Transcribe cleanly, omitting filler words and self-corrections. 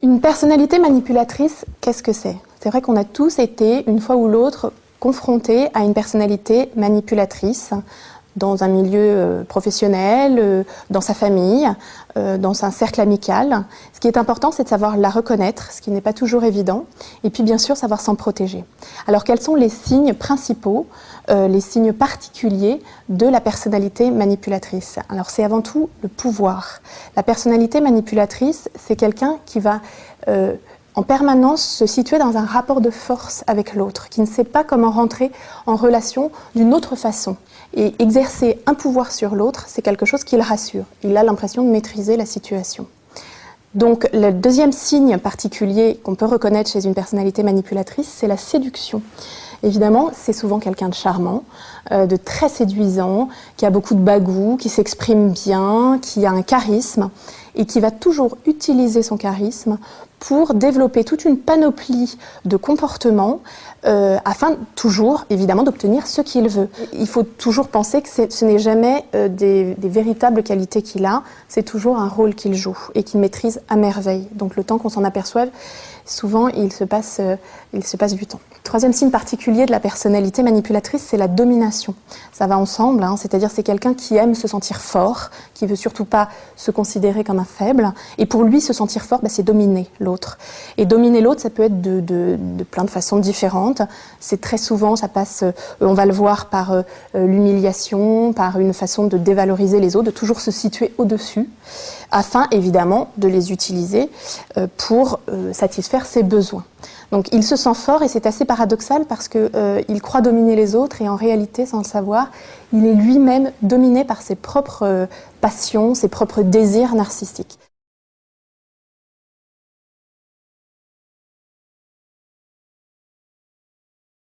Une personnalité manipulatrice, qu'est-ce que c'est? C'est vrai qu'on a tous été, une fois ou l'autre, confrontés à une personnalité manipulatrice dans un milieu professionnel, dans sa famille, dans un cercle amical. Ce qui est important, c'est de savoir la reconnaître, ce qui n'est pas toujours évident, et puis bien sûr savoir s'en protéger. Alors quels sont les signes principaux, les signes particuliers de la personnalité manipulatrice? Alors c'est avant tout le pouvoir. La personnalité manipulatrice, c'est quelqu'un qui va en permanence se situer dans un rapport de force avec l'autre, qui ne sait pas comment rentrer en relation d'une autre façon. Et exercer un pouvoir sur l'autre, c'est quelque chose qui le rassure. Il a l'impression de maîtriser la situation. Donc le deuxième signe particulier qu'on peut reconnaître chez une personnalité manipulatrice, c'est la séduction. Évidemment, c'est souvent quelqu'un de charmant, de très séduisant, qui a beaucoup de bagou, qui s'exprime bien, qui a un charisme et qui va toujours utiliser son charisme pour développer toute une panoplie de comportements afin toujours, évidemment, d'obtenir ce qu'il veut. Il faut toujours penser que ce n'est jamais des véritables qualités qu'il a, c'est toujours un rôle qu'il joue et qu'il maîtrise à merveille. Donc le temps qu'on s'en aperçoive, souvent il se passe du temps. Troisième signe particulier de la personnalité manipulatrice, c'est la domination. Ça va ensemble, hein, c'est-à-dire c'est quelqu'un qui aime se sentir fort, qui veut surtout pas se considérer comme un faible, et pour lui se sentir fort, c'est dominer l'autre. Et dominer l'autre, ça peut être de plein de façons différentes. C'est très souvent, ça passe, on va le voir par l'humiliation, par une façon de dévaloriser les autres, de toujours se situer au-dessus, afin évidemment de les utiliser pour satisfaire ses besoins. Donc il se sent fort et c'est assez paradoxal parce qu'il croit dominer les autres et en réalité, sans le savoir, il est lui-même dominé par ses propres passions, ses propres désirs narcissiques.